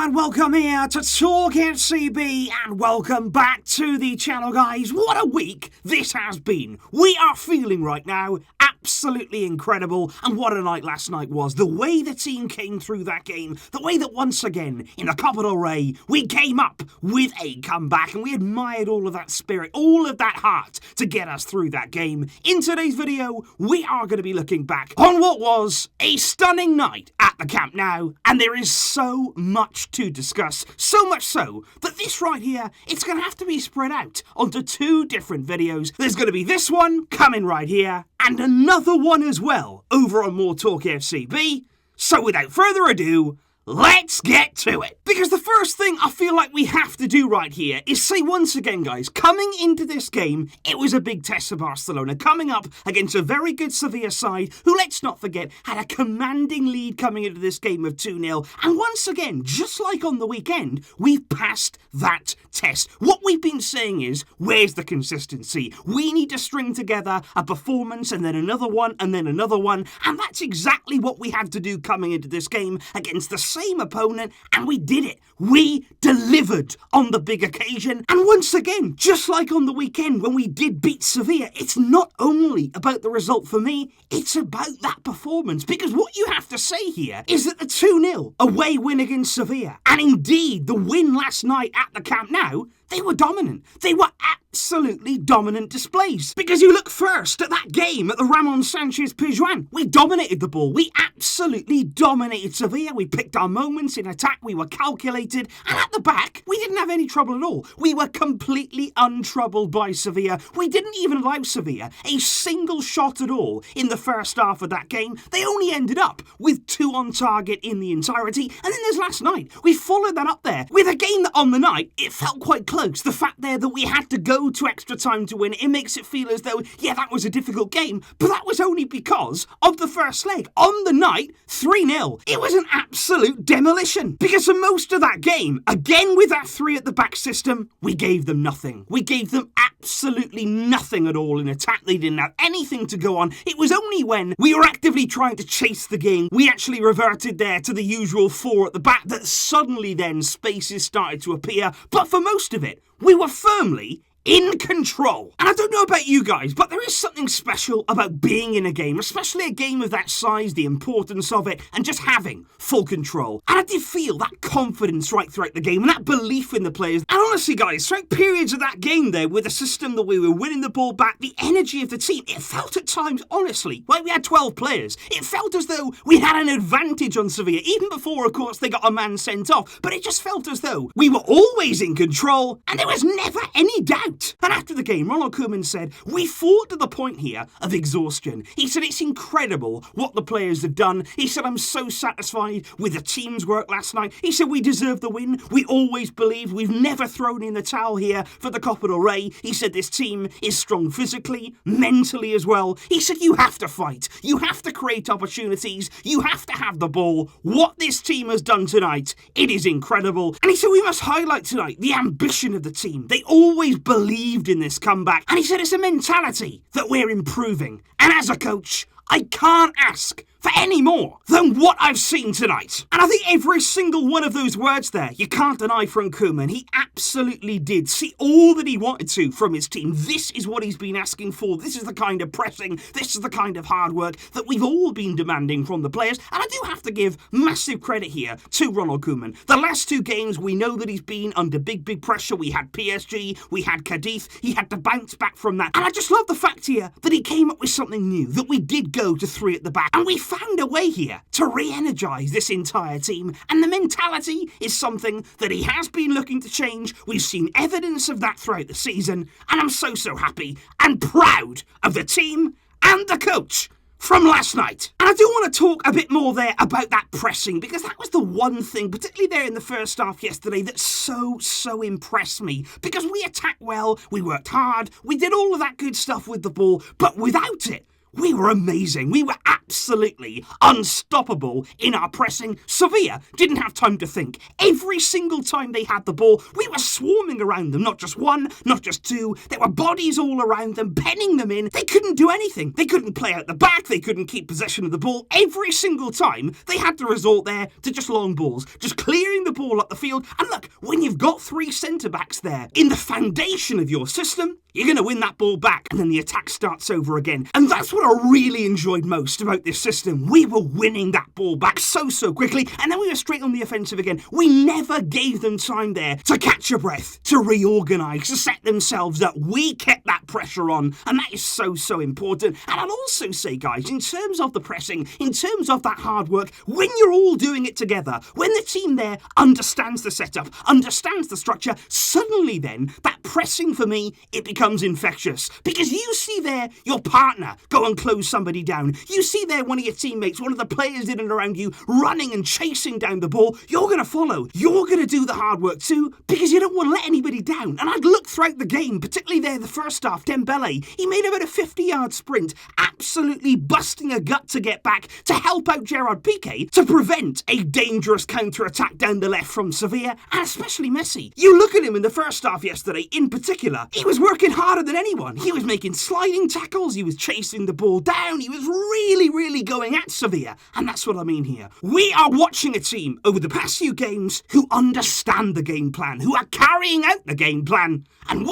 and welcome here to TalkFCB and welcome back to the channel, guys. What a week this has been. We are feeling right now absolutely incredible, and what a night last night was. The way the team came through that game, the way that once again in the Copa del Rey we came up with a comeback, and we admired all of that spirit, all of that heart to get us through that game. In today's video we are going to be looking back on what was a stunning night at the Camp Nou, and there is so much to discuss, so much so that this right here, it's going to have to be spread out onto two different videos. There's going to be this one coming right here and another one as well over on MORETALKFCB. So without further ado, let's get to it. Because the first thing I feel like we have to do right here is say once again, guys, coming into this game, it was a big test for Barcelona, coming up against a very good Sevilla side who, let's not forget, had a commanding lead coming into this game of 2-0. And once again, just like on the weekend, we've passed that test. What we've been saying is, where's the consistency? We need to string together a performance and then another one and then another one. And that's exactly what we had to do coming into this game against the same opponent, and we did it. We delivered on the big occasion. And once again, just like on the weekend when we did beat Sevilla, it's not only about the result for me, it's about that performance. Because what you have to say here is that the 2-0 away win against Sevilla, and indeed the win last night at the Camp Nou, they were dominant. They were absolutely dominant displays. Because you look first at that game at the Ramon Sanchez Pizjuan. We dominated the ball. We absolutely dominated Sevilla. We picked our moments in attack. We were calculated. And at the back, we didn't have any trouble at all. We were completely untroubled by Sevilla. We didn't even allow Sevilla a single shot at all in the first half of that game. They only ended up with 2 on target in the entirety. And then there's last night. We followed that up there with a game that on the night, it felt quite close. The fact there that we had to go to extra time to win, it makes it feel as though, yeah, that was a difficult game, but that was only because of the first leg. On the night, 3-0. It was an absolute demolition. Because for most of that game, again with that 3 at the back system, we gave them nothing. We gave them absolutely nothing at all in attack. They didn't have anything to go on. It was only when we were actively trying to chase the game, we actually reverted there to the usual 4 at the back, that suddenly then spaces started to appear. But for most of it, we were firmly in control. And I don't know about you guys, but there is something special about being in a game, especially a game of that size, the importance of it, and just having full control. And I did feel that confidence right throughout the game, and that belief in the players. And honestly, guys, throughout periods of that game there, with the system that we were winning the ball back, the energy of the team, it felt at times, honestly, like we had 12 players. It felt as though we had an advantage on Sevilla, even before, of course, they got a man sent off. But it just felt as though we were always in control, and there was never any doubt. And after the game, Ronald Koeman said, we fought to the point here of exhaustion. He said, it's incredible what the players have done. He said, I'm so satisfied with the team's work last night. He said, we deserve the win. We always believe. We've never thrown in the towel here for the Copa del Rey. He said, this team is strong physically, mentally as well. He said, you have to fight. You have to create opportunities. You have to have the ball. What this team has done tonight, it is incredible. And he said, we must highlight tonight the ambition of the team. They always believed in this comeback, and he said it's a mentality that we're improving. And as a coach, I can't ask for any more than what I've seen tonight. And I think every single one of those words there, you can't deny from Koeman. He absolutely did see all that he wanted to from his team. This is what he's been asking for. This is the kind of pressing, this is the kind of hard work that we've all been demanding from the players. And I do have to give massive credit here to Ronald Koeman. The last 2 games, we know that he's been under big pressure. We had PSG, we had Cadiz. He had to bounce back from that. And I just love the fact here that he came up with something new, that we did go to 3 at the back, and we found a way here to re-energise this entire team. And the mentality is something that he has been looking to change. We've seen evidence of that throughout the season, and I'm so happy and proud of the team and the coach from last night. And I do want to talk a bit more there about that pressing, because that was the one thing, particularly there in the first half yesterday, that so impressed me. Because we attacked well, we worked hard, we did all of that good stuff with the ball, but without it, we were amazing. We were absolutely unstoppable in our pressing. Sevilla didn't have time to think. Every single time they had the ball, we were swarming around them. Not just one, not just two. There were bodies all around them, penning them in. They couldn't do anything. They couldn't play out the back. They couldn't keep possession of the ball. Every single time, they had to resort there to just long balls, just clearing the ball up the field. And look, when you've got three centre-backs there in the foundation of your system, you're going to win that ball back, and then the attack starts over again. And that's what I really enjoyed most about this system. We were winning that ball back so quickly, and then we were straight on the offensive again. We never gave them time there to catch a breath, to reorganise, to set themselves up. We kept that pressure on, and that is so important. And I'll also say, guys, in terms of the pressing, in terms of that hard work, when you're all doing it together, when the team there understands the setup, understands the structure, suddenly then, that pressing for me, it becomes infectious. Because you see there your partner go and close somebody down. You see there one of your teammates, one of the players in and around you, running and chasing down the ball. You're going to follow. You're going to do the hard work too, because you don't want to let anybody down. And I'd look throughout the game, particularly there the first half, Dembélé, he made about a 50-yard sprint, absolutely busting a gut to get back to help out Gerard Piqué to prevent a dangerous counter-attack down the left from Sevilla, and especially Messi. You look at him in the first half yesterday, in particular, he was working harder than anyone. He was making sliding tackles, he was chasing the ball down, he was really going at Sevilla. And that's what I mean here. We are watching a team over the past few games who understand the game plan, who are carrying out the game plan, and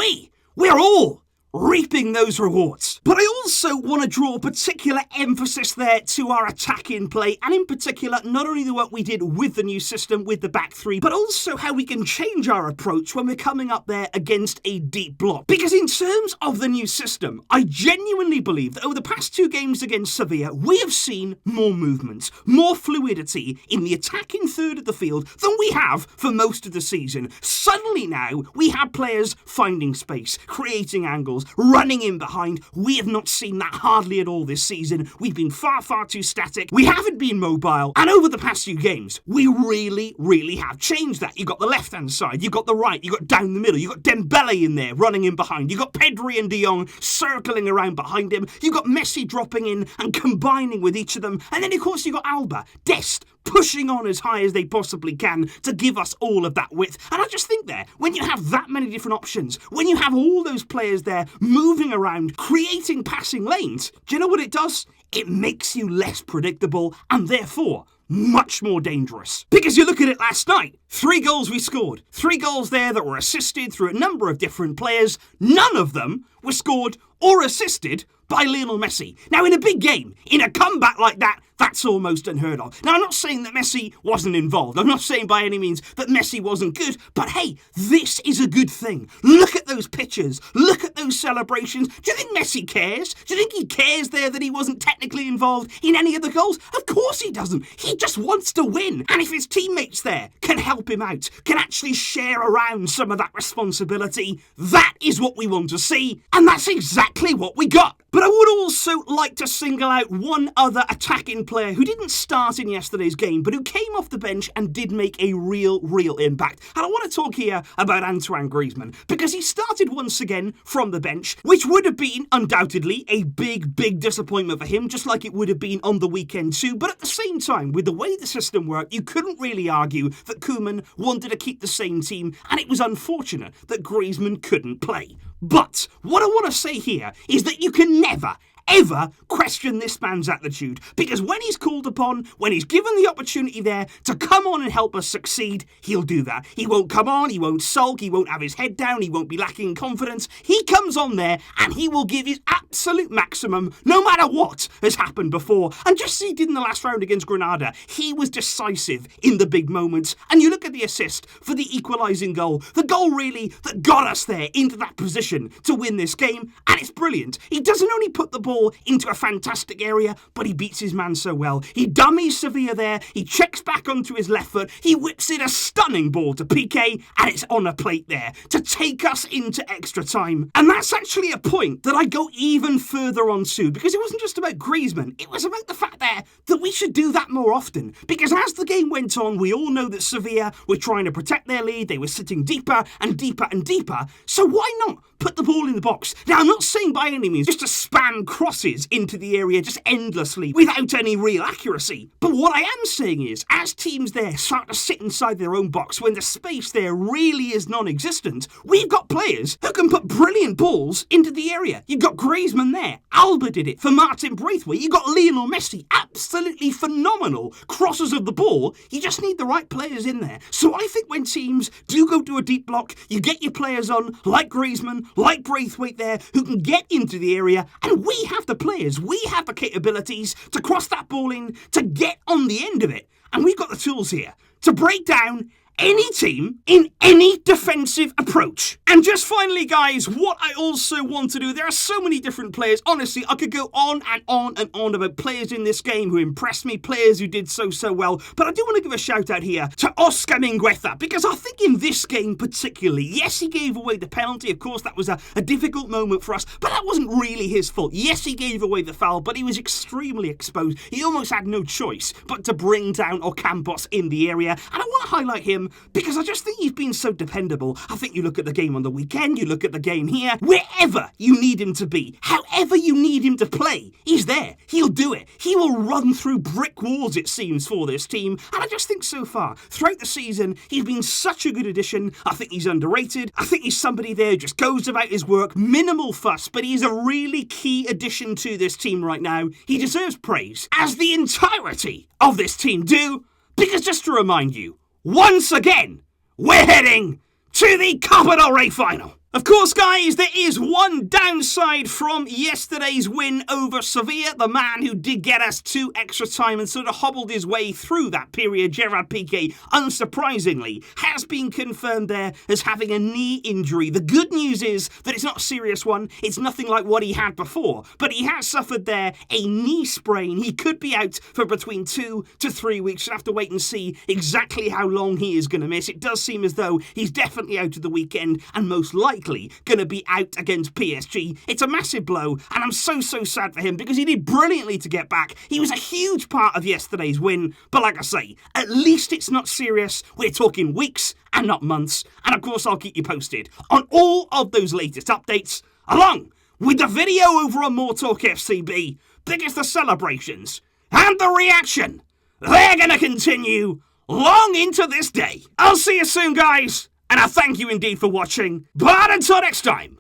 we're all reaping those rewards. But I also want to draw particular emphasis there to our attacking play, and in particular, not only the work we did with the new system, with the back three, but also how we can change our approach when we're coming up there against a deep block. Because in terms of the new system, I genuinely believe that over the past two games against Sevilla, we have seen more movement, more fluidity in the attacking third of the field than we have for most of the season. Suddenly now, we have players finding space, creating angles, running in behind. We have not seen that hardly at all this season. We've been far too static. We haven't been mobile. And over the past few games, we really have changed that. You've got the left-hand side, you've got the right, you've got down the middle, you've got Dembélé in there running in behind, you've got Pedri and De Jong circling around behind him, you've got Messi dropping in and combining with each of them, and then of course you've got Alba, Dest, pushing on as high as they possibly can to give us all of that width. And I just think there, when you have that many different options, when you have all those players there moving around, creating passing lanes, do you know what it does? It makes you less predictable and therefore much more dangerous. Because you look at it last night, 3 goals we scored. 3 goals there that were assisted through a number of different players. None of them were scored or assisted by Lionel Messi. Now, in a big game, in a comeback like that, that's almost unheard of. Now, I'm not saying that Messi wasn't involved. I'm not saying by any means that Messi wasn't good. But hey, this is a good thing. Look at those pictures. Look at those celebrations. Do you think Messi cares? Do you think he cares there that he wasn't technically involved in any of the goals? Of course he doesn't. He just wants to win. And if his teammates there can help him out, can actually share around some of that responsibility, that is what we want to see. And that's exactly what we got. But I would also like to single out one other attacking player who didn't start in yesterday's game, but who came off the bench and did make a real impact. And I want to talk here about Antoine Griezmann, because he started once again from the bench, which would have been undoubtedly a big disappointment for him, just like it would have been on the weekend too. But at the same time, with the way the system worked, you couldn't really argue that Koeman wanted to keep the same team, and it was unfortunate that Griezmann couldn't play. But what I want to say here is that you can never, ever question this man's attitude, because when he's called upon, when he's given the opportunity there to come on and help us succeed, he'll do that. He won't come on, he won't sulk, he won't have his head down, he won't be lacking confidence. He comes on there and he will give his absolute maximum no matter what has happened before. And just as he did in the last round against Granada, he was decisive in the big moments. And you look at the assist for the equalising goal, the goal really that got us there into that position to win this game, and it's brilliant. He doesn't only put the ball into a fantastic area, but he beats his man so well. He dummies Sevilla there, he checks back onto his left foot, he whips in a stunning ball to Piqué, and it's on a plate there to take us into extra time. And that's actually a point that I go even further on to, because it wasn't just about Griezmann, it was about the fact there that we should do that more often. Because as the game went on, we all know that Sevilla were trying to protect their lead, they were sitting deeper and deeper, so why not put the ball in the box? Now, I'm not saying by any means just to spam crosses into the area just endlessly without any real accuracy. But what I am saying is, as teams there start to sit inside their own box when the space there really is non-existent, we've got players who can put brilliant balls into the area. You've got Griezmann there. Alba did it for Martin Braithwaite. You've got Lionel Messi. Absolutely phenomenal crosses of the ball. You just need the right players in there. So I think when teams do go to a deep block, you get your players on, like Griezmann, like Braithwaite there, who can get into the area, and we have the players, we have the capabilities to cross that ball in, to get on the end of it. And we've got the tools here to break down any team in any defensive approach. And just finally, guys, what I also want to do, there are so many different players. Honestly, I could go on and on and on about players in this game who impressed me, players who did so well. But I do want to give a shout out here to Oscar Mingueza, because I think in this game particularly, yes, he gave away the penalty. Of course, that was a difficult moment for us, but that wasn't really his fault. Yes, he gave away the foul, but he was extremely exposed. He almost had no choice but to bring down Ocampos in the area. And I want to highlight him because I just think he's been so dependable. I think you look at the game on the weekend, you look at the game here, wherever you need him to be, however you need him to play, he's there. He'll do it. He will run through brick walls, it seems, for this team. And I just think so far, throughout the season, he's been such a good addition. I think he's underrated. I think he's somebody there who just goes about his work, minimal fuss, but he's a really key addition to this team right now. He deserves praise, as the entirety of this team do, because just to remind you, once again, we're heading to the Copa del Rey final. Of course, guys, there is one downside from yesterday's win over Sevilla. The man who did get us to extra time and sort of hobbled his way through that period, Gerard Piqué, unsurprisingly, has been confirmed there as having a knee injury. The good news is that it's not a serious one. It's nothing like what he had before. But he has suffered there a knee sprain. He could be out for between 2 to 3 weeks. We'll have to wait and see exactly how long he is going to miss. It does seem as though he's definitely out of the weekend and most likely going to be out against PSG. It's a massive blow, and I'm so sad for him because he did brilliantly to get back. He was a huge part of yesterday's win, but like I say, at least it's not serious. We're talking weeks and not months, and of course I'll keep you posted on all of those latest updates, along with the video over on MORETALKFCB, because the celebrations and the reaction, they're going to continue long into this day. I'll see you soon, guys. And I thank you indeed for watching. But until next time,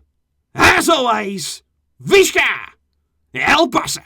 as always, Visca El Barça.